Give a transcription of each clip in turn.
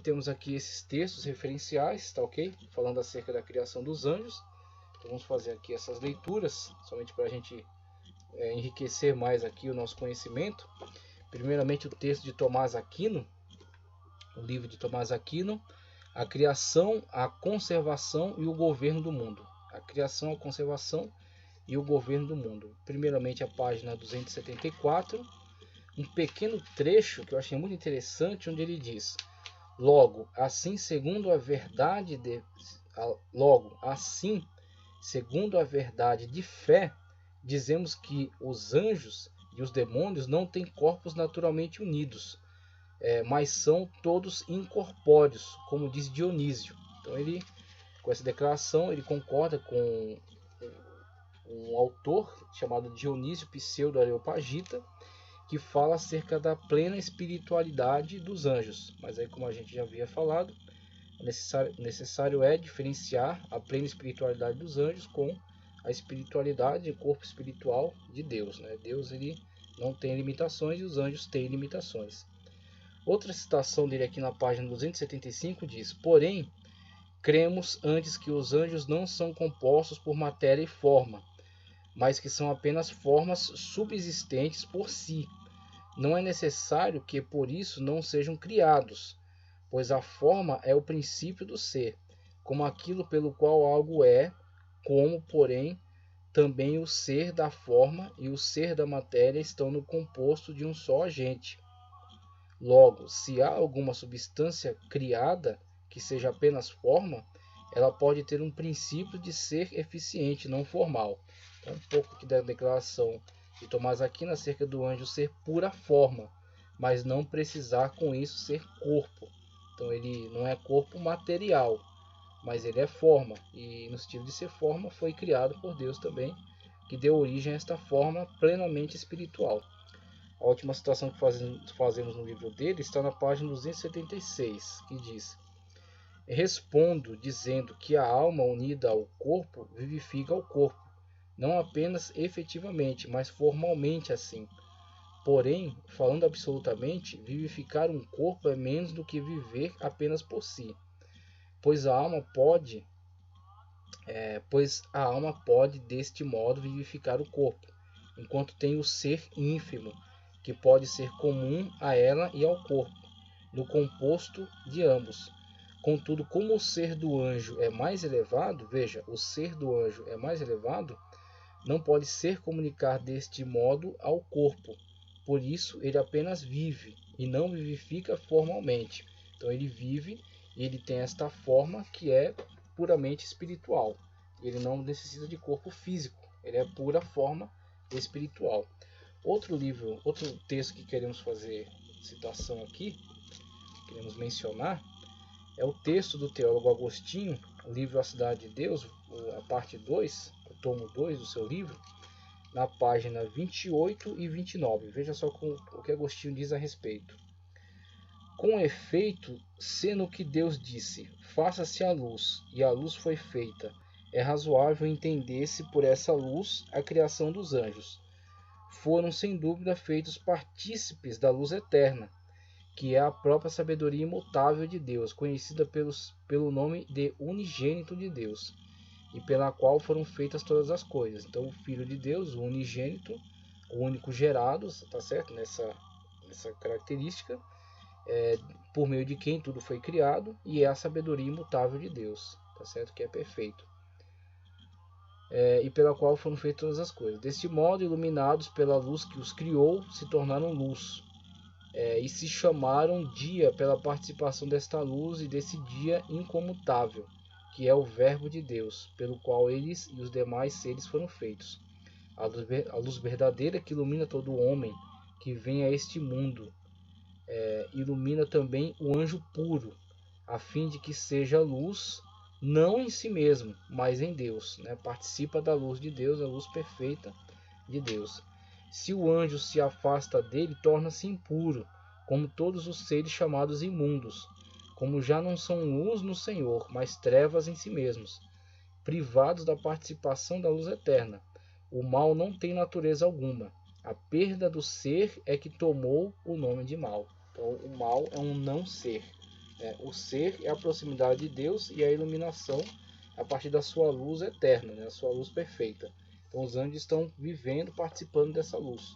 Temos aqui esses textos referenciais, tá ok? Falando acerca da criação dos anjos. Então vamos fazer aqui essas leituras, somente para a gente enriquecer mais aqui o nosso conhecimento. Primeiramente o texto de Tomás Aquino, o livro de Tomás Aquino, a criação, a conservação e o governo do mundo. A criação, a conservação e o governo do mundo. Primeiramente a página 274, um pequeno trecho que eu achei muito interessante, onde ele diz: Logo, assim, segundo a verdade de fé, dizemos que os anjos e os demônios não têm corpos naturalmente unidos, mas são todos incorpóreos, como diz Dionísio. Então, com essa declaração, ele concorda com um autor chamado Dionísio Pseudo-Areopagita, que fala acerca da plena espiritualidade dos anjos. Mas aí, como a gente já havia falado, necessário é diferenciar a plena espiritualidade dos anjos com a espiritualidade, o corpo espiritual de Deus, né? Deus, ele não tem limitações e os anjos têm limitações. Outra citação dele aqui na página 275 diz: Porém, cremos antes que os anjos não são compostos por matéria e forma, mas que são apenas formas subsistentes por si. Não é necessário que por isso não sejam criados, pois a forma é o princípio do ser, como aquilo pelo qual algo é, como, porém, também o ser da forma e o ser da matéria estão no composto de um só agente. Logo, se há alguma substância criada que seja apenas forma, ela pode ter um princípio de ser eficiente, não formal. Então, um pouco aqui da declaração de Tomás Aquino acerca do anjo ser pura forma, mas não precisar com isso ser corpo. Então ele não é corpo material, mas ele é forma, e no sentido de ser forma foi criado por Deus também, que deu origem a esta forma plenamente espiritual. A última citação que fazemos no livro dele está na página 276, que diz: Respondo dizendo que a alma unida ao corpo vivifica o corpo, não apenas efetivamente, mas formalmente assim. Porém, falando absolutamente, vivificar um corpo é menos do que viver apenas por si, pois a alma pode deste modo vivificar o corpo, enquanto tem o ser ínfimo, que pode ser comum a ela e ao corpo, no composto de ambos. Contudo, como o ser do anjo é mais elevado, veja, o ser do anjo é mais elevado, não pode ser comunicar deste modo ao corpo. Por isso, ele apenas vive e não vivifica formalmente. Então, ele vive e ele tem esta forma que é puramente espiritual. Ele não necessita de corpo físico, ele é pura forma espiritual. Outro texto que queremos fazer citação aqui, queremos mencionar, é o texto do teólogo Agostinho, o livro A Cidade de Deus, a parte 2, o tomo 2 do seu livro, na página 28 e 29. Veja só o que Agostinho diz a respeito. Com efeito, sendo que Deus disse, faça-se a luz, e a luz foi feita, é razoável entender-se por essa luz a criação dos anjos. Foram sem dúvida feitos partícipes da luz eterna, que é a própria sabedoria imutável de Deus, conhecida pelo nome de unigênito de Deus, e pela qual foram feitas todas as coisas. Então, o Filho de Deus, o unigênito, o único gerado, tá certo? Nessa característica, por meio de quem tudo foi criado, e é a sabedoria imutável de Deus, tá certo? Que é perfeito. E pela qual foram feitas todas as coisas. Deste modo, iluminados pela luz que os criou, se tornaram luz, e se chamaram dia pela participação desta luz e desse dia incomutável, que é o Verbo de Deus, pelo qual eles e os demais seres foram feitos. A luz verdadeira que ilumina todo homem que vem a este mundo, ilumina também o anjo puro, a fim de que seja luz não em si mesmo, mas em Deus, né? Participa da luz de Deus, a luz perfeita de Deus. Se o anjo se afasta dele, torna-se impuro, como todos os seres chamados imundos, como já não são luz no Senhor, mas trevas em si mesmos, privados da participação da luz eterna. O mal não tem natureza alguma. A perda do ser é que tomou o nome de mal. Então, o mal é um não ser. O ser é a proximidade de Deus e a iluminação a partir da sua luz eterna, né? A sua luz perfeita. Então os anjos estão vivendo, participando dessa luz.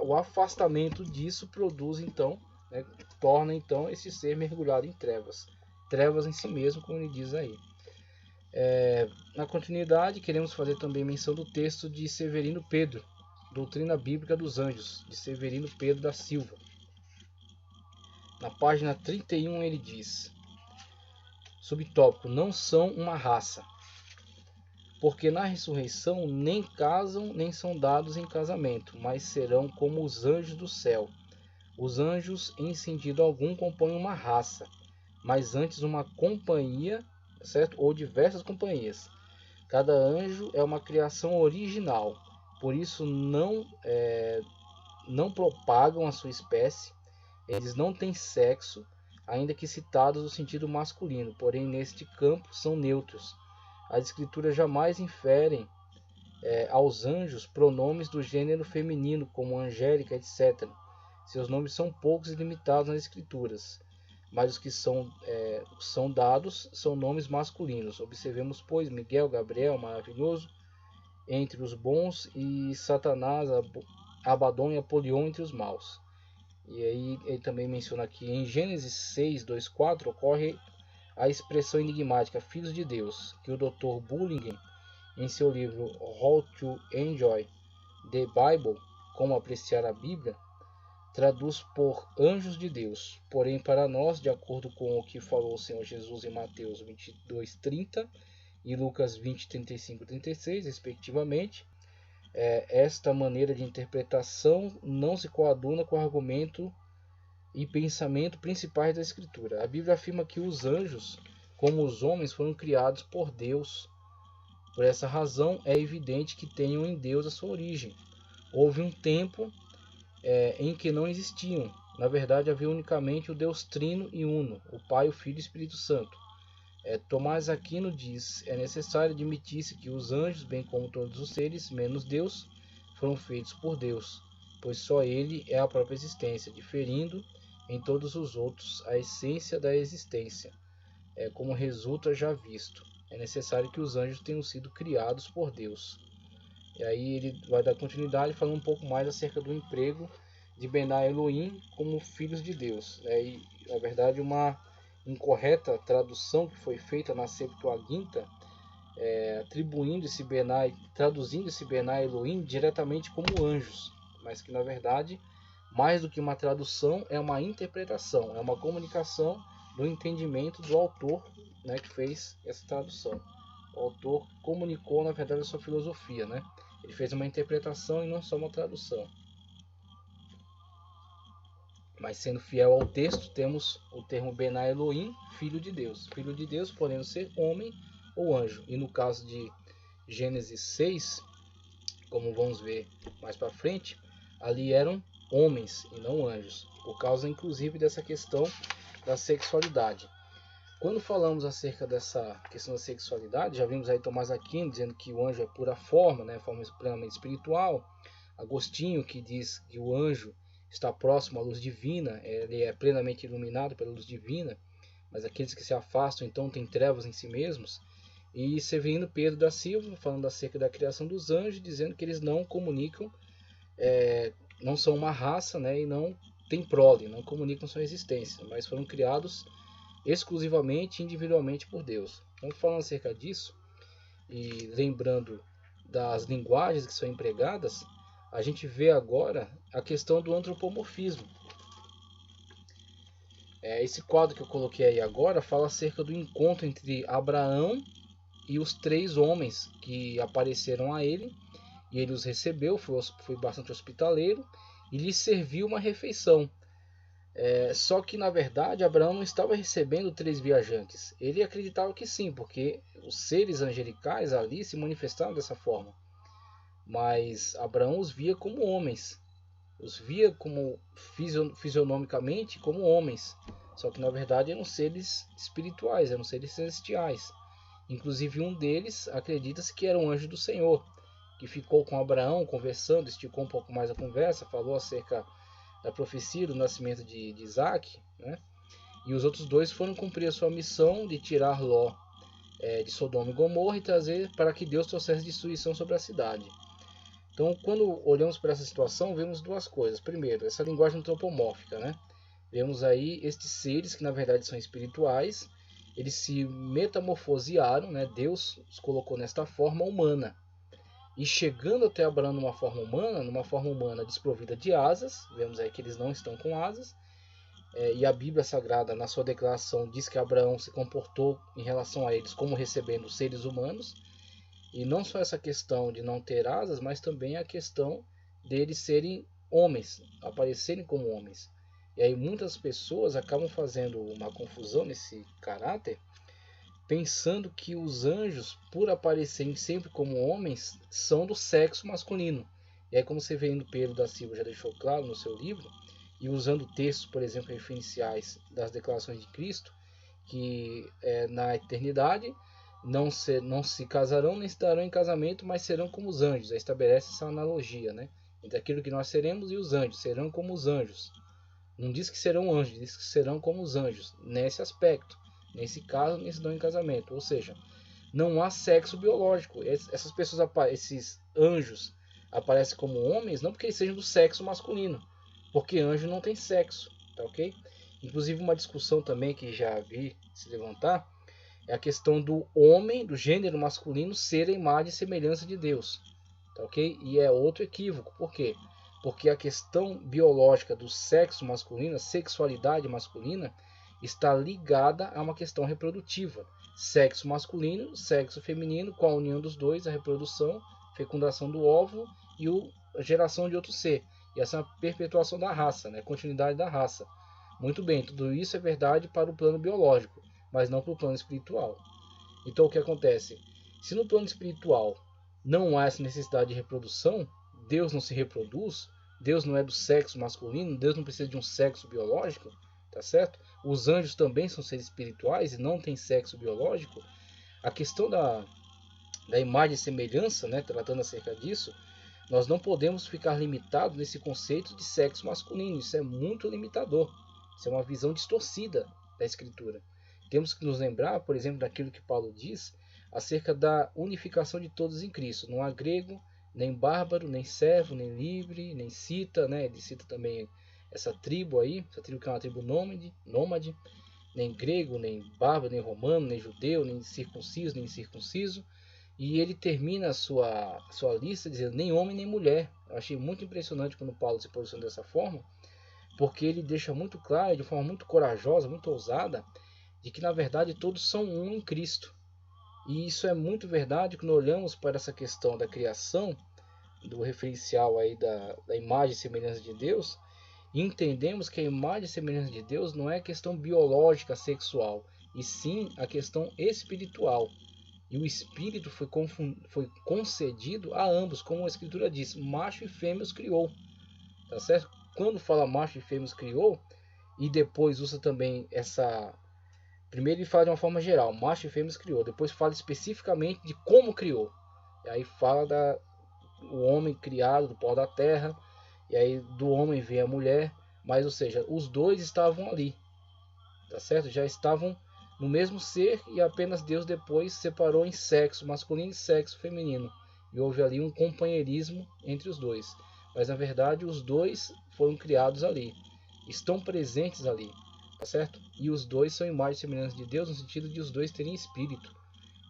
O afastamento disso produz então, né, torna então esse ser mergulhado em trevas. Trevas em si mesmo, como ele diz aí. Na continuidade, queremos fazer também menção do texto de Severino Pedro, Doutrina Bíblica dos Anjos, de Severino Pedro da Silva. Na página 31 ele diz, subtópico, não são uma raça, porque na ressurreição nem casam nem são dados em casamento, mas serão como os anjos do céu. Os anjos em sentido algum compõem uma raça, mas antes uma companhia, certo? Ou diversas companhias. Cada anjo é uma criação original, por isso não propagam a sua espécie, eles não têm sexo, ainda que citados no sentido masculino, porém neste campo são neutros. As escrituras jamais inferem aos anjos pronomes do gênero feminino, como Angélica, etc. Seus nomes são poucos e limitados nas escrituras, mas os que são dados são nomes masculinos. Observemos, pois, Miguel, Gabriel, maravilhoso, entre os bons, e Satanás, Abaddon e Apolion entre os maus. E aí ele também menciona aqui, em Gênesis 6, 2, 4, ocorre a expressão enigmática filhos de Deus, que o Dr. Bullinger, em seu livro How to Enjoy the Bible, Como Apreciar a Bíblia, traduz por anjos de Deus. Porém, para nós, de acordo com o que falou o Senhor Jesus em Mateus 22, 30 e Lucas 20, 35 e 36, respectivamente, esta maneira de interpretação não se coaduna com o argumento e pensamento principais da Escritura. A Bíblia afirma que os anjos, como os homens, foram criados por Deus. Por essa razão, é evidente que tenham em Deus a sua origem. Houve um tempo em que não existiam. Na verdade, havia unicamente o Deus Trino e Uno, o Pai, o Filho e o Espírito Santo. Tomás Aquino diz, é necessário admitir-se que os anjos, bem como todos os seres, menos Deus, foram feitos por Deus, pois só Ele é a própria existência, diferindo em todos os outros a essência da existência, como resulta já visto. É necessário que os anjos tenham sido criados por Deus. E aí ele vai dar continuidade falando um pouco mais acerca do emprego de Bená Elohim como filhos de Deus. E, na verdade, uma incorreta tradução que foi feita na Septuaginta, atribuindo esse Bená, traduzindo esse Bená Elohim diretamente como anjos, mas que na verdade, mais do que uma tradução, é uma interpretação, é uma comunicação do entendimento do autor, né, que fez essa tradução. O autor comunicou, na verdade, a sua filosofia, né? Ele fez uma interpretação e não só uma tradução. Mas sendo fiel ao texto, temos o termo Bená Elohim, filho de Deus. Filho de Deus, podendo ser homem ou anjo. E no caso de Gênesis 6, como vamos ver mais para frente, ali eram homens e não anjos. Por causa, inclusive, dessa questão da sexualidade. Quando falamos acerca dessa questão da sexualidade, já vimos aí Tomás Aquino dizendo que o anjo é pura forma, né, forma plenamente espiritual. Agostinho, que diz que o anjo está próximo à luz divina, ele é plenamente iluminado pela luz divina, mas aqueles que se afastam então têm trevas em si mesmos. E Severino Pedro da Silva, falando acerca da criação dos anjos, dizendo que eles não comunicam, não são uma raça, né, e não têm prole, não comunicam sua existência, mas foram criados exclusivamente, individualmente por Deus. Então, falando acerca disso, e lembrando das linguagens que são empregadas, a gente vê agora a questão do antropomorfismo. Esse quadro que eu coloquei aí agora fala acerca do encontro entre Abraão e os 3 homens que apareceram a ele, e ele os recebeu, foi bastante hospitaleiro, e lhes serviu uma refeição. Só que na verdade Abraão não estava recebendo 3 viajantes. Ele acreditava que sim, porque os seres angelicais ali se manifestavam dessa forma. Mas Abraão os via como homens, os via como fisionomicamente como homens. Só que na verdade eram seres espirituais, eram seres celestiais. Inclusive um deles acredita-se que era um anjo do Senhor, que ficou com Abraão conversando, esticou um pouco mais a conversa, falou acerca da profecia do nascimento de Isaac, né? E os outros dois foram cumprir a sua missão de tirar Ló de Sodoma e Gomorra e trazer para que Deus trouxesse destruição sobre a cidade. Então, quando olhamos para essa situação, vemos duas coisas. Primeiro, essa linguagem antropomórfica, né? Vemos aí estes seres que na verdade são espirituais, eles se metamorfosearam, né? Deus os colocou nesta forma humana. E chegando até Abraão numa forma humana desprovida de asas, vemos aí que eles não estão com asas, e a Bíblia Sagrada, na sua declaração, diz que Abraão se comportou em relação a eles como recebendo seres humanos, e não só essa questão de não ter asas, mas também a questão deles serem homens, aparecerem como homens. E aí muitas pessoas acabam fazendo uma confusão nesse caráter, pensando que os anjos, por aparecerem sempre como homens, são do sexo masculino. E aí, como você vê no Pedro da Silva já deixou claro no seu livro, e usando textos, por exemplo, referenciais das declarações de Cristo, que na eternidade não se casarão nem se darão em casamento, mas serão como os anjos. Aí estabelece essa analogia, né? Entre aquilo que nós seremos e os anjos, serão como os anjos. Não diz que serão anjos, diz que serão como os anjos, nesse aspecto. Nesse caso, nem se dão em casamento. Ou seja, não há sexo biológico. Essas pessoas, esses anjos, aparecem como homens, não porque eles sejam do sexo masculino, porque anjo não tem sexo, tá ok? Inclusive uma discussão também que já vi se levantar, é a questão do homem, do gênero masculino, ser a imagem e semelhança de Deus. Tá ok? E é outro equívoco. Por quê? Porque a questão biológica do sexo masculino, a sexualidade masculina, está ligada a uma questão reprodutiva. Sexo masculino, sexo feminino, com a união dos dois, a reprodução, fecundação do óvulo e a geração de outro ser. E essa é a perpetuação da raça, né? Continuidade da raça. Muito bem, tudo isso é verdade para o plano biológico, mas não para o plano espiritual. Então o que acontece? Se no plano espiritual não há essa necessidade de reprodução, Deus não se reproduz, Deus não é do sexo masculino, Deus não precisa de um sexo biológico, tá certo? Os anjos também são seres espirituais e não têm sexo biológico. A questão da imagem e semelhança, né, tratando acerca disso, nós não podemos ficar limitados nesse conceito de sexo masculino. Isso é muito limitador. Isso é uma visão distorcida da Escritura. Temos que nos lembrar, por exemplo, daquilo que Paulo diz acerca da unificação de todos em Cristo. Não há grego, nem bárbaro, nem servo, nem livre, nem cita, né? Ele cita também essa tribo aí, essa tribo que é uma tribo nômade, nem grego, nem bárbaro, nem romano, nem judeu, nem circunciso, nem incircunciso. E ele termina a sua lista dizendo nem homem nem mulher. Eu achei muito impressionante quando Paulo se posiciona dessa forma, porque ele deixa muito claro, de forma muito corajosa, muito ousada, de que na verdade todos são um em Cristo. E isso é muito verdade quando olhamos para essa questão da criação, do referencial aí da imagem e semelhança de Deus, e entendemos que a imagem e semelhança de Deus não é questão biológica, sexual, e sim a questão espiritual. E o Espírito foi concedido a ambos, como a Escritura diz, macho e fêmea os criou. Tá certo? Quando fala macho e fêmea os criou, e depois usa também essa... Primeiro ele fala de uma forma geral, macho e fêmea os criou. Depois fala especificamente de como criou. E aí fala o homem criado do pó da terra, e aí do homem vem a mulher, mas ou seja, os dois estavam ali. Tá certo? Já estavam no mesmo ser, e apenas Deus depois separou em sexo masculino e sexo feminino. E houve ali um companheirismo entre os dois. Mas na verdade os dois foram criados ali, estão presentes ali, tá certo? E os dois são imagens e semelhanças de Deus no sentido de os dois terem espírito.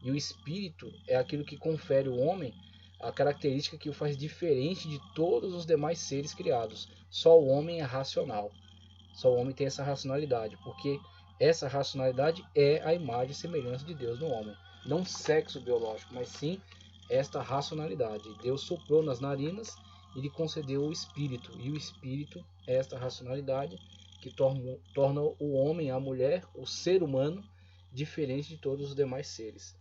E o espírito é aquilo que confere ao homem a característica que o faz diferente de todos os demais seres criados. Só o homem é racional. Só o homem tem essa racionalidade, porque essa racionalidade é a imagem e semelhança de Deus no homem. Não sexo biológico, mas sim esta racionalidade. Deus soprou nas narinas e lhe concedeu o espírito. E o espírito é esta racionalidade que torna o homem, a mulher, o ser humano, diferente de todos os demais seres.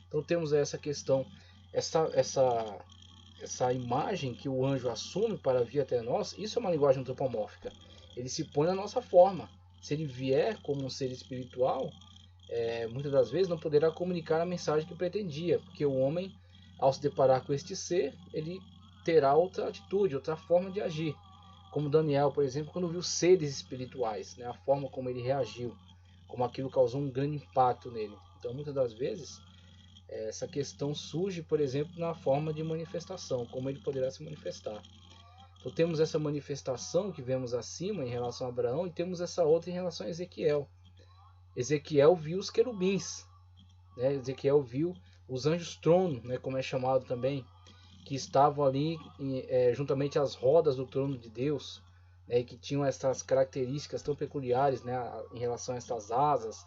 Então temos essa questão, essa imagem que o anjo assume para vir até nós. Isso é uma linguagem antropomórfica. Ele se põe na nossa forma. Se ele vier como um ser espiritual, muitas das vezes não poderá comunicar a mensagem que pretendia, porque o homem, ao se deparar com este ser, ele terá outra atitude, outra forma de agir. Como Daniel, por exemplo, quando viu seres espirituais, né, a forma como ele reagiu. como aquilo causou um grande impacto nele. Então, muitas das vezes, essa questão surge, por exemplo, na forma de manifestação, como ele poderá se manifestar. Então, temos essa manifestação que vemos acima em relação a Abraão, e temos essa outra em relação a Ezequiel. Ezequiel viu os querubins, né? Ezequiel viu os anjos trono, né, como é chamado também, que estavam ali juntamente às rodas do trono de Deus, né, e que tinham essas características tão peculiares, né, em relação a essas asas,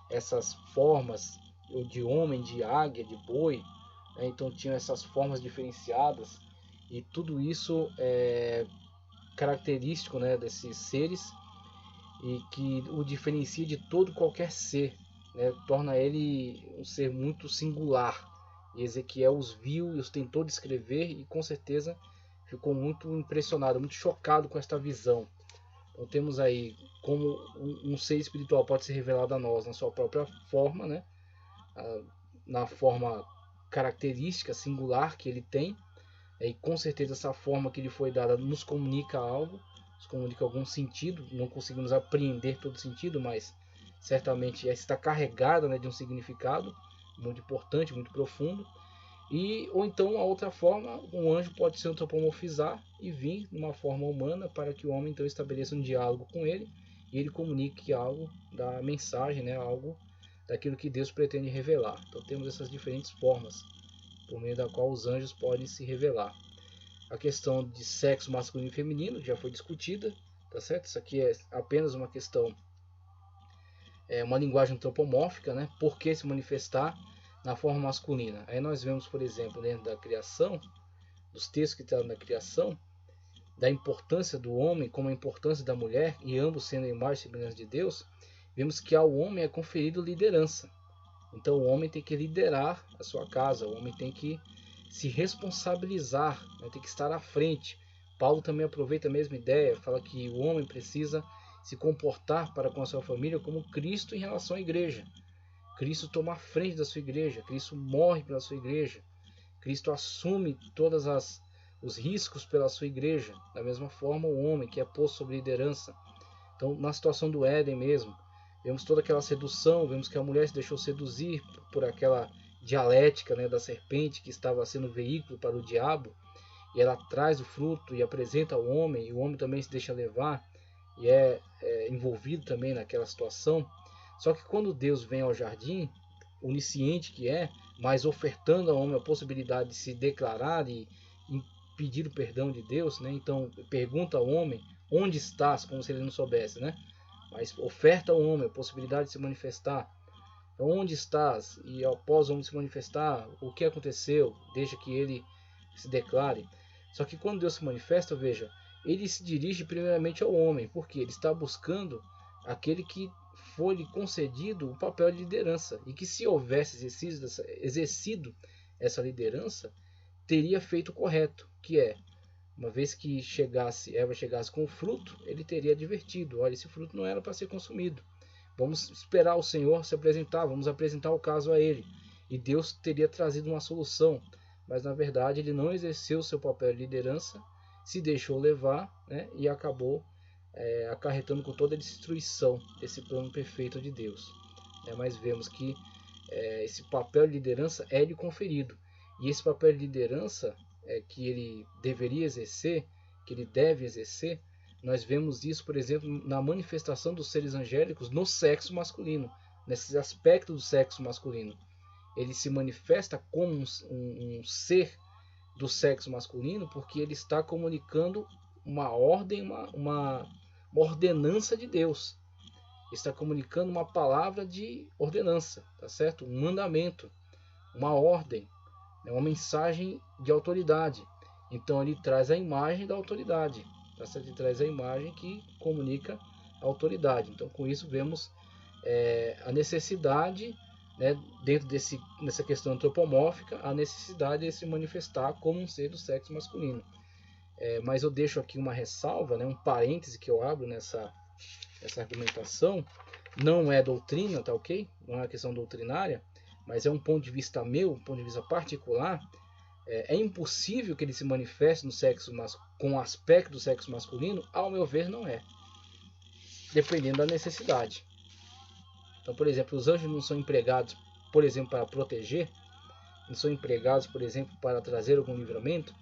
essas formas de homem, de águia, de boi, né, então tinham essas formas diferenciadas, e tudo isso é característico, né, desses seres, e que o diferencia de todo qualquer ser, né, torna ele um ser muito singular. E Ezequiel os viu e os tentou descrever, e com certeza ficou muito impressionado, muito chocado com esta visão. Então temos aí como um ser espiritual pode ser revelado a nós na sua própria forma, né, na forma característica, singular que ele tem, e com certeza essa forma que lhe foi dada nos comunica algo, nos comunica algum sentido. Não conseguimos apreender todo sentido, mas certamente está carregada, né, de um significado muito importante, muito profundo. Ou então a outra forma, um anjo pode se antropomorfizar e vir numa forma humana para que o homem então estabeleça um diálogo com ele e ele comunique algo da mensagem, né, algo daquilo que Deus pretende revelar. Então temos essas diferentes formas por meio da qual os anjos podem se revelar. A questão de sexo masculino e feminino já foi discutida, tá certo? Isso aqui é apenas uma questão, uma linguagem antropomórfica, né? Por que se manifestar na forma masculina? Aí nós vemos, por exemplo, dentro da criação, dos textos que estão na criação, da importância do homem como a importância da mulher, e ambos sendo a imagem e semelhança de Deus, vemos que ao homem é conferido liderança. Então o homem tem que liderar a sua casa, o homem tem que se responsabilizar, né? Tem que estar à frente. Paulo também aproveita a mesma ideia, fala que o homem precisa se comportar para com a sua família como Cristo em relação à igreja. Cristo toma a frente da sua igreja, Cristo morre pela sua igreja, Cristo assume todos os riscos pela sua igreja. Da mesma forma, o homem que é posto sob liderança. Então, na situação do Éden mesmo, vemos toda aquela sedução, vemos que a mulher se deixou seduzir por aquela dialética, né, da serpente que estava sendo veículo para o diabo, e ela traz o fruto e apresenta ao homem, e o homem também se deixa levar e é envolvido também naquela situação. Só que quando Deus vem ao jardim, onisciente que é, mas ofertando ao homem a possibilidade de se declarar e pedir o perdão de Deus, né? Então pergunta ao homem: onde estás? Como se ele não soubesse, né? Mas oferta ao homem a possibilidade de se manifestar. Então, onde estás? E após o homem se manifestar, o que aconteceu? Deixa que ele se declare. Só que quando Deus se manifesta, veja, ele se dirige primeiramente ao homem, porque ele está buscando aquele que foi-lhe concedido o papel de liderança, e que se houvesse exercido essa liderança, teria feito o correto, que é, uma vez que Eva chegasse com o fruto, ele teria advertido: olha, esse fruto não era para ser consumido. Vamos esperar o Senhor se apresentar, vamos apresentar o caso a ele. E Deus teria trazido uma solução, mas na verdade ele não exerceu o seu papel de liderança, se deixou levar, né, e acabou acarretando com toda a destruição desse plano perfeito de Deus. Mas vemos que esse papel de liderança é lhe conferido. E esse papel de liderança que ele deveria exercer, que ele deve exercer, nós vemos isso, por exemplo, na manifestação dos seres angélicos no sexo masculino, nesse aspecto do sexo masculino. Ele se manifesta como um ser do sexo masculino porque ele está comunicando uma ordem, uma ordenança de Deus. Ele está comunicando uma palavra de ordenança, tá certo? Um mandamento, uma ordem, uma mensagem de autoridade. Então ele traz a imagem da autoridade, tá certo? Ele traz a imagem que comunica a autoridade. Então com isso vemos a necessidade, né, dentro dessa questão antropomórfica, a necessidade de se manifestar como um ser do sexo masculino. Mas eu deixo aqui uma ressalva, né, um parêntese que eu abro nessa argumentação. Não é doutrina, tá ok? Não é uma questão doutrinária, mas é um ponto de vista meu, um ponto de vista particular. É impossível que ele se manifeste no sexo com o aspecto do sexo masculino? Ao meu ver, não é. Dependendo da necessidade. Então, por exemplo, os anjos não são empregados, por exemplo, para proteger, não são empregados, por exemplo, para trazer algum livramento.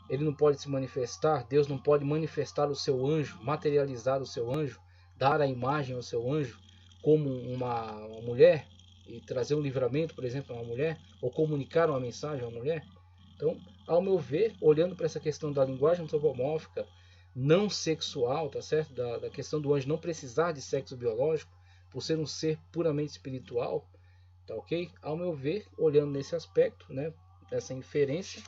Ele não pode se manifestar, Deus não pode manifestar o seu anjo, materializar o seu anjo, dar a imagem ao seu anjo como uma mulher e trazer um livramento, por exemplo, a uma mulher, ou comunicar uma mensagem a uma mulher. Então, ao meu ver, olhando para essa questão da linguagem antropomórfica não sexual, tá certo? Da questão do anjo não precisar de sexo biológico, por ser um ser puramente espiritual, tá ok? Ao meu ver, olhando nesse aspecto, né, essa inferência,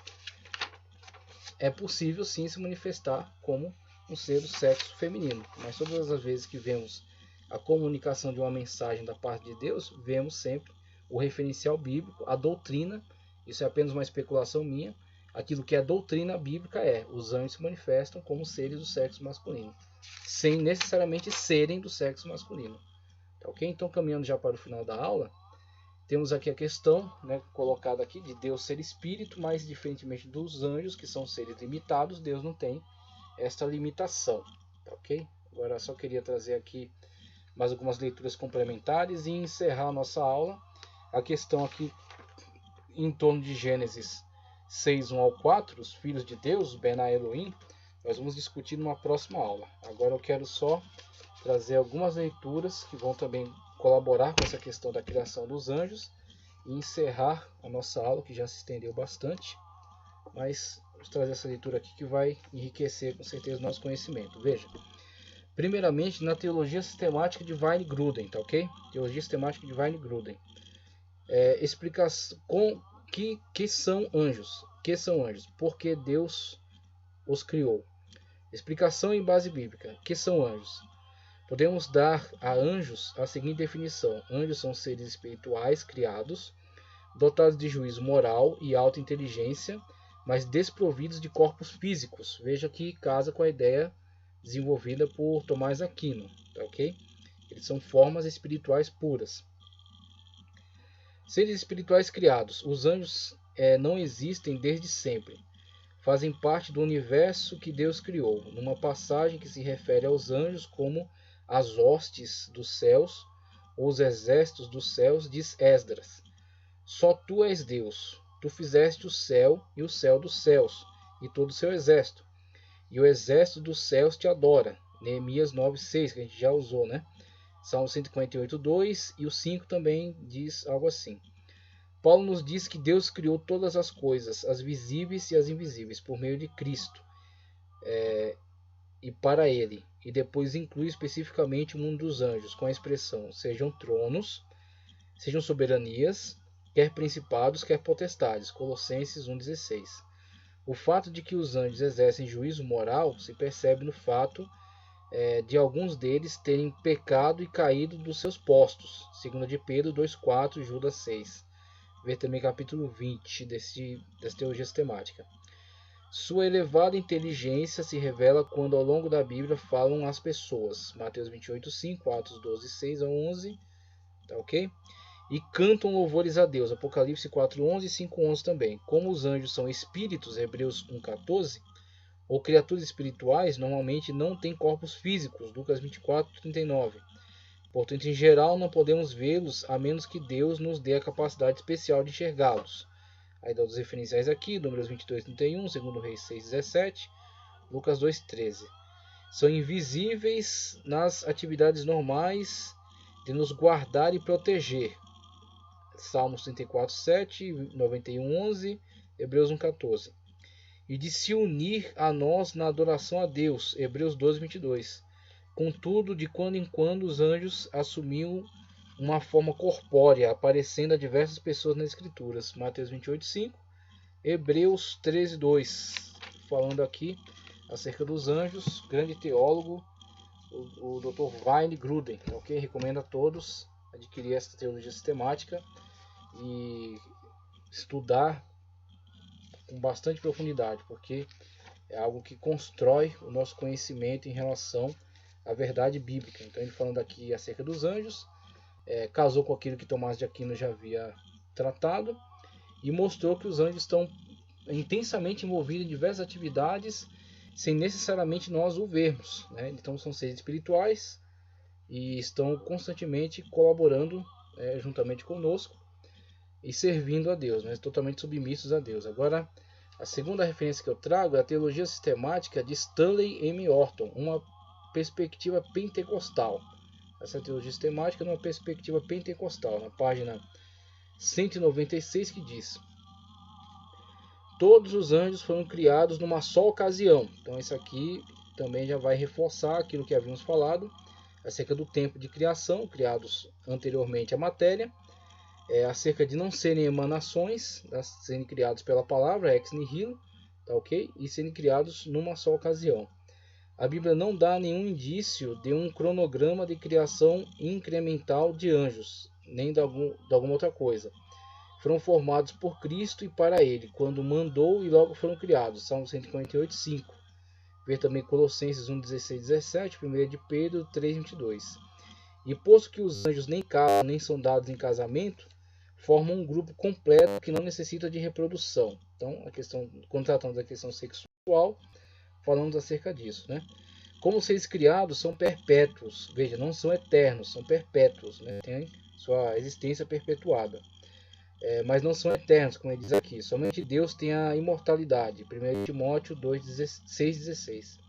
é possível sim se manifestar como um ser do sexo feminino. Mas todas as vezes que vemos a comunicação de uma mensagem da parte de Deus, vemos sempre o referencial bíblico, a doutrina. Isso é apenas uma especulação minha. Aquilo que é doutrina bíblica é: os anjos se manifestam como seres do sexo masculino, sem necessariamente serem do sexo masculino. Tá ok? Então, caminhando já para o final da aula, temos aqui a questão, né, colocada aqui, de Deus ser espírito, mas diferentemente dos anjos, que são seres limitados, Deus não tem esta limitação. Tá ok? Agora só queria trazer aqui mais algumas leituras complementares e encerrar a nossa aula. A questão aqui em torno de Gênesis 6, 1 ao 4, os filhos de Deus, Bená Elohim, nós vamos discutir numa próxima aula. Agora eu quero só trazer algumas leituras que vão também colaborar com essa questão da criação dos anjos e encerrar a nossa aula, que já se estendeu bastante, mas vamos trazer essa leitura aqui que vai enriquecer com certeza o nosso conhecimento. Veja, primeiramente na teologia sistemática de Wein-Gruden, tá ok? Teologia sistemática de Wein-Gruden. Explicação com que são anjos. Que são anjos? Porque Deus os criou. Explicação em base bíblica. Que são anjos? Podemos dar a anjos a seguinte definição: anjos são seres espirituais criados, dotados de juízo moral e alta inteligência, mas desprovidos de corpos físicos. Veja que casa com a ideia desenvolvida por Tomás Aquino, tá ok? Eles são formas espirituais puras. Seres espirituais criados. Os anjos não existem desde sempre. Fazem parte do universo que Deus criou. Numa passagem que se refere aos anjos como as hostes dos céus, ou os exércitos dos céus, diz Esdras: só tu és Deus, tu fizeste o céu e o céu dos céus, e todo o seu exército, e o exército dos céus te adora. Neemias 9:6, que a gente já usou, né? Salmo 148:2, e o 5 também diz algo assim. Paulo nos diz que Deus criou todas as coisas, as visíveis e as invisíveis, por meio de Cristo e para ele, e depois inclui especificamente o mundo dos anjos, com a expressão: sejam tronos, sejam soberanias, quer principados, quer potestades. Colossenses 1,16. O fato de que os anjos exercem juízo moral se percebe no fato de alguns deles terem pecado e caído dos seus postos. 2 de Pedro 2,4, Judas 6. Ver também capítulo 20 dessa teologia sistemática. Sua elevada inteligência se revela quando ao longo da Bíblia falam as pessoas. Mateus 28:5, Atos 12:6 a 11, tá ok? E cantam louvores a Deus. Apocalipse 4:11 e 5:11 também. Como os anjos são espíritos, Hebreus 1:14, ou criaturas espirituais, normalmente não têm corpos físicos, Lucas 24:39. Portanto, em geral, não podemos vê-los a menos que Deus nos dê a capacidade especial de enxergá-los. Aí dá os referenciais aqui, Números 22:31, 2 Reis 6:17, Lucas 2:13. São invisíveis nas atividades normais de nos guardar e proteger. Salmos 34:7, 91:11, Hebreus 1:14. E de se unir a nós na adoração a Deus, Hebreus 12:22. Contudo, de quando em quando os anjos assumiam uma forma corpórea, aparecendo a diversas pessoas nas Escrituras. Mateus 28:5, Hebreus 13:2. Falando aqui acerca dos anjos, grande teólogo, o Dr. Wein-Gruden, ok? Recomendo a todos adquirir esta teologia sistemática e estudar com bastante profundidade, porque é algo que constrói o nosso conhecimento em relação à verdade bíblica. Então, ele falando aqui acerca dos anjos, casou com aquilo que Tomás de Aquino já havia tratado e mostrou que os anjos estão intensamente envolvidos em diversas atividades sem necessariamente nós o vermos, né? Então são seres espirituais e estão constantemente colaborando juntamente conosco e servindo a Deus, né? Totalmente submissos a Deus. Agora, a segunda referência que eu trago é a teologia sistemática de Stanley M. Orton, uma perspectiva pentecostal. Essa teologia sistemática numa perspectiva pentecostal, na página 196, que diz: todos os anjos foram criados numa só ocasião. Então isso aqui também já vai reforçar aquilo que havíamos falado acerca do tempo de criação, criados anteriormente à matéria, acerca de não serem emanações, serem criados pela palavra, ex nihilo, tá ok? E serem criados numa só ocasião. A Bíblia não dá nenhum indício de um cronograma de criação incremental de anjos, nem de alguma outra coisa. Foram formados por Cristo e para Ele, quando mandou e logo foram criados. Salmo 148, 5. Ver também Colossenses 1, 16, 17, 1 de Pedro 3, 22. E posto que os anjos nem casam, nem são dados em casamento, formam um grupo completo que não necessita de reprodução. Então, quando tratamos da questão sexual, falamos acerca disso, né? Como seres criados, são perpétuos. Veja, não são eternos, são perpétuos, né? Tem sua existência perpetuada. Mas não são eternos, como ele diz aqui. Somente Deus tem a imortalidade. 1 Timóteo 2,6-16.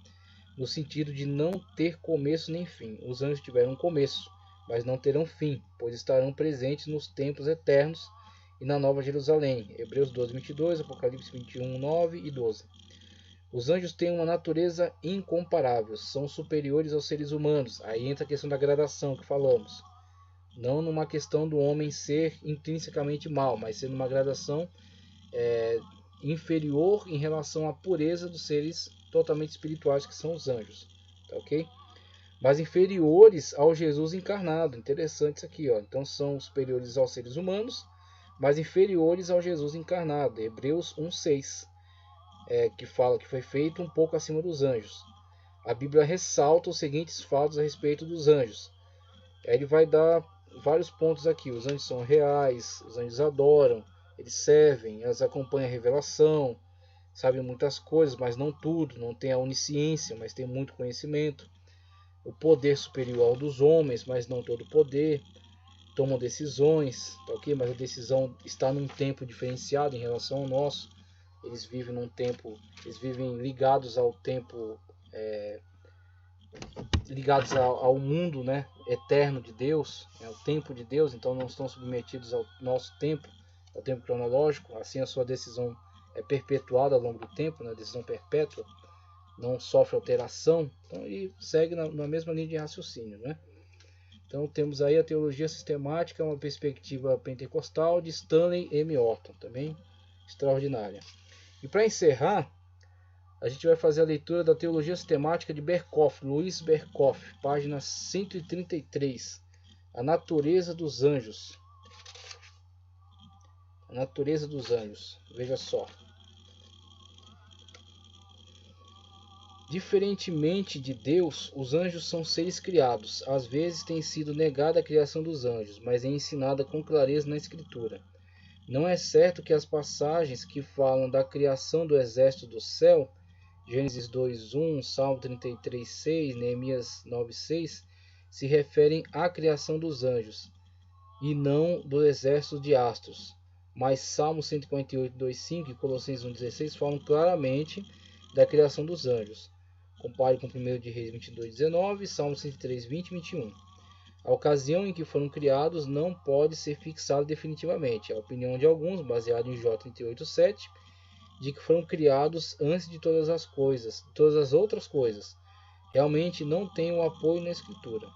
No sentido de não ter começo nem fim. Os anjos tiveram um começo, mas não terão fim, pois estarão presentes nos tempos eternos e na Nova Jerusalém. Hebreus 12, 22, Apocalipse 21, 9 e 12. Os anjos têm uma natureza incomparável, são superiores aos seres humanos. Aí entra a questão da gradação que falamos. Não numa questão do homem ser intrinsecamente mal, mas ser numa gradação inferior em relação à pureza dos seres totalmente espirituais, que são os anjos. Tá ok? Mas inferiores ao Jesus encarnado. Interessante isso aqui, ó. Então são superiores aos seres humanos, mas inferiores ao Jesus encarnado. Hebreus 1,6. Que fala que foi feito um pouco acima dos anjos. A Bíblia ressalta os seguintes fatos a respeito dos anjos. Ele vai dar vários pontos aqui. Os anjos são reais, os anjos adoram, eles servem, eles acompanham a revelação, sabem muitas coisas, mas não tudo, não tem a onisciência, mas tem muito conhecimento. O poder superior ao dos homens, mas não todo o poder. Tomam decisões, tá ok? Mas a decisão está num tempo diferenciado em relação ao nosso. Eles vivem num tempo, eles vivem ligados ao tempo, ligados ao mundo, né, eterno de Deus, ao tempo de Deus. Então não estão submetidos ao nosso tempo, ao tempo cronológico. Assim a sua decisão é perpetuada ao longo do tempo, né, decisão perpétua, não sofre alteração. Então ele segue na mesma linha de raciocínio, né? Então temos aí a teologia sistemática, uma perspectiva pentecostal de Stanley M. Orton, também extraordinária. E para encerrar, a gente vai fazer a leitura da teologia sistemática de Berkhof, Luiz Berkhof, página 133, a natureza dos anjos. A natureza dos anjos, veja só. Diferentemente de Deus, os anjos são seres criados. Às vezes tem sido negada a criação dos anjos, mas é ensinada com clareza na Escritura. Não é certo que as passagens que falam da criação do exército do céu, Gênesis 2:1, Salmo 33:6, Neemias 9:6, se referem à criação dos anjos, e não do exército de astros. Mas Salmo 148:2,5 e Colossenses 1:16 falam claramente da criação dos anjos. Compare com 1 de Reis 22:19 e Salmo 103:20 e 21. A ocasião em que foram criados não pode ser fixada definitivamente. A opinião de alguns, baseada em Jó 38:7, de que foram criados antes de todas as coisas, todas as outras coisas, realmente não tem um apoio na Escritura.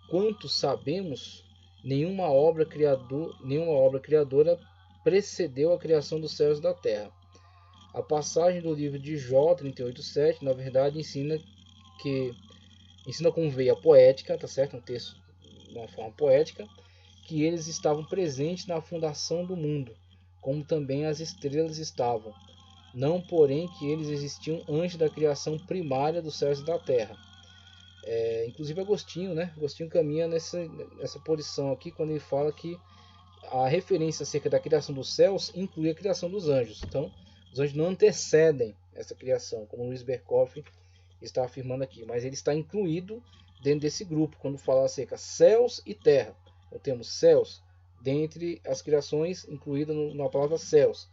Quanto sabemos, nenhuma obra criadora precedeu a criação dos céus e da terra. A passagem do livro de Jó 38:7, na verdade, ensina com veia poética, tá certo? Um texto de uma forma poética, que eles estavam presentes na fundação do mundo, como também as estrelas estavam. Não, porém, que eles existiam antes da criação primária dos céus e da terra. Inclusive Agostinho, né? Agostinho caminha nessa posição aqui, quando ele fala que a referência acerca da criação dos céus inclui a criação dos anjos. Então, os anjos não antecedem essa criação, como Luiz Berkhof está afirmando aqui, mas ele está incluído dentro desse grupo, quando fala acerca céus e terra. Então, temos céus, dentre as criações incluídas na palavra céus,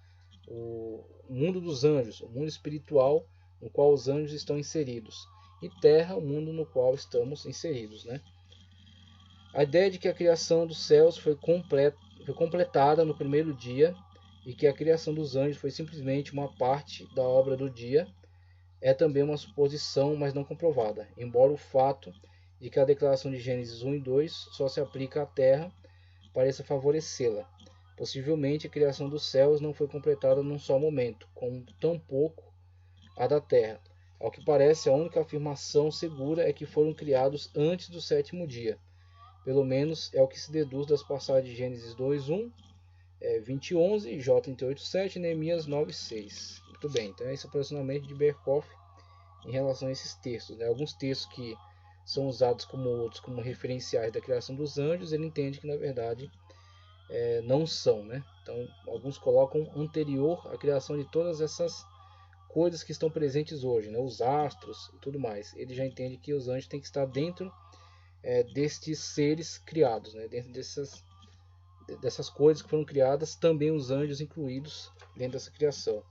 o mundo dos anjos, o mundo espiritual no qual os anjos estão inseridos, e terra, o mundo no qual estamos inseridos, né? A ideia de que a criação dos céus foi completada no primeiro dia e que a criação dos anjos foi simplesmente uma parte da obra do dia é também uma suposição, mas não comprovada, embora o fato de que a declaração de Gênesis 1 e 2 só se aplica à terra pareça favorecê-la. Possivelmente a criação dos céus não foi completada num só momento, como tampouco a da terra. Ao que parece, a única afirmação segura é que foram criados antes do sétimo dia. Pelo menos é o que se deduz das passagens de Gênesis 2:1, 20:11, Jó 38:7 e Neemias 9:6. Muito bem, então esse é o posicionamento de Berkhof em relação a esses textos, né? Alguns textos que são usados como outros como referenciais da criação dos anjos, ele entende que na verdade não são, né? Então alguns colocam anterior à criação de todas essas coisas que estão presentes hoje, né? Os astros e tudo mais. Ele já entende que os anjos têm que estar dentro destes seres criados, né? Dentro dessas coisas que foram criadas, também os anjos incluídos dentro dessa criação.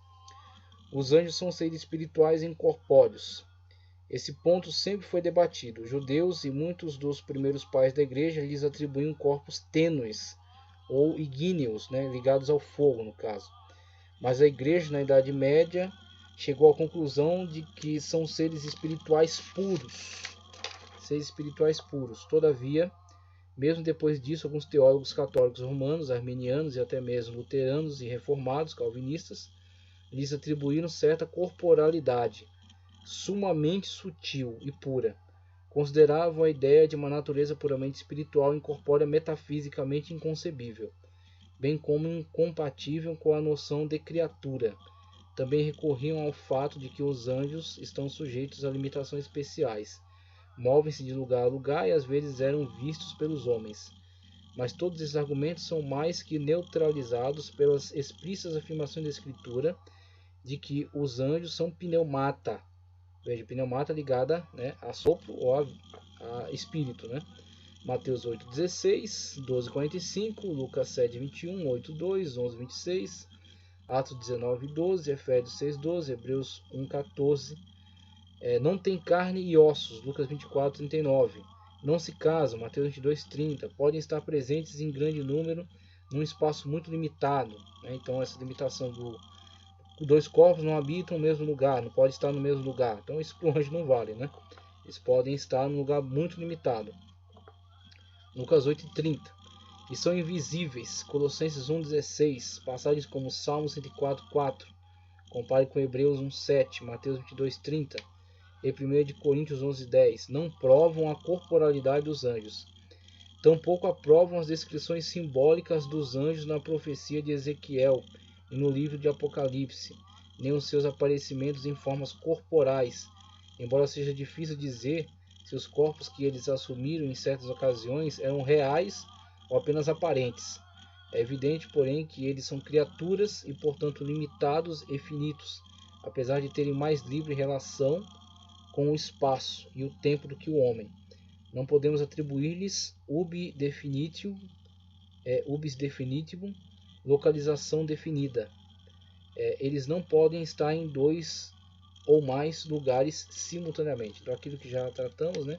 Os anjos são seres espirituais incorpóreos. Esse ponto sempre foi debatido. Os judeus e muitos dos primeiros pais da igreja lhes atribuíam corpos tênues ou igníneos, né, ligados ao fogo, no caso. Mas a igreja, na Idade Média, chegou à conclusão de que são seres espirituais puros. Seres espirituais puros. Todavia, mesmo depois disso, alguns teólogos católicos romanos, arminianos e até mesmo luteranos e reformados, calvinistas, lhes atribuíram certa corporalidade, sumamente sutil e pura. Consideravam a ideia de uma natureza puramente espiritual e incorpórea metafisicamente inconcebível, bem como incompatível com a noção de criatura. Também recorriam ao fato de que os anjos estão sujeitos a limitações especiais, movem-se de lugar a lugar e às vezes eram vistos pelos homens. Mas todos esses argumentos são mais que neutralizados pelas explícitas afirmações da Escritura de que os anjos são pneumata. Veja, pneumata ligada, né, a sopro ou a espírito, né? Mateus 8:16, 12:45, Lucas 7:21, 8:2, 11:26, Atos 19:12, Efésios 6:12, Hebreus 1:14. Não tem carne e ossos, Lucas 24:39. Não se casam, Mateus 22:30. Podem estar presentes em grande número num espaço muito limitado, né? Então essa limitação dois corpos não habitam no mesmo lugar, não pode estar no mesmo lugar. Então isso para o anjo não vale, né? Eles podem estar num lugar muito limitado. Lucas 8:30. E são invisíveis. Colossenses 1:16. Passagens como Salmo 104:4. Compare com Hebreus 1:7. Mateus 22:30. E 1 Coríntios 11:10. Não provam a corporalidade dos anjos. Tampouco aprovam as descrições simbólicas dos anjos na profecia de Ezequiel e no livro de Apocalipse, nem os seus aparecimentos em formas corporais, embora seja difícil dizer se os corpos que eles assumiram em certas ocasiões eram reais ou apenas aparentes. É evidente, porém, que eles são criaturas e, portanto, limitados e finitos, apesar de terem mais livre relação com o espaço e o tempo do que o homem. Não podemos atribuir-lhes ubis definitivum, localização definida. Eles não podem estar em dois ou mais lugares simultaneamente. Então, aquilo que já tratamos, né,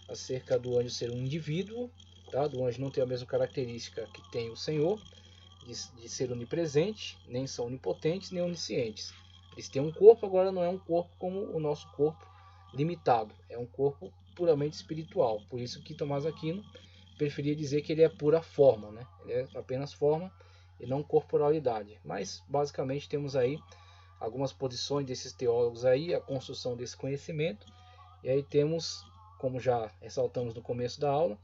acerca do anjo ser um indivíduo, tá? Do anjo não ter a mesma característica que tem o Senhor, de ser onipresente, nem são onipotentes, nem oniscientes. Eles têm um corpo, agora não é um corpo como o nosso corpo limitado, é um corpo puramente espiritual. Por isso que Tomás Aquino preferia dizer que ele é pura forma, né? Ele é apenas forma e não corporalidade. Mas basicamente temos aí algumas posições desses teólogos aí, a construção desse conhecimento, e aí temos, como já ressaltamos no começo da aula,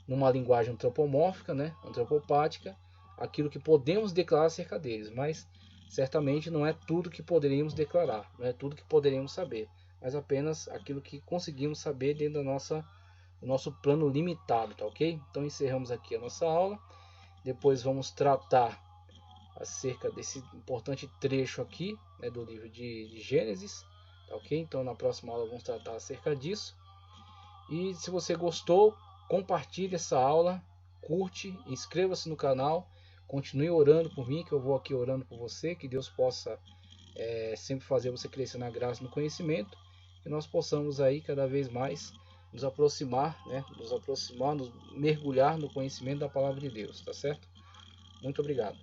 numa linguagem antropomórfica, né, antropopática, aquilo que podemos declarar acerca deles, mas certamente não é tudo que poderíamos declarar, não é tudo que poderíamos saber, mas apenas aquilo que conseguimos saber dentro do nosso plano limitado, tá ok? Então encerramos aqui a nossa aula, depois vamos tratar acerca desse importante trecho aqui, né, do livro de Gênesis, tá ok? Então na próxima aula vamos tratar acerca disso. E se você gostou, compartilhe essa aula, curte, inscreva-se no canal, continue orando por mim, que eu vou aqui orando por você, que Deus possa sempre fazer você crescer na graça e no conhecimento, que nós possamos aí cada vez mais nos aproximar, nos mergulhar no conhecimento da palavra de Deus, tá certo? Muito obrigado.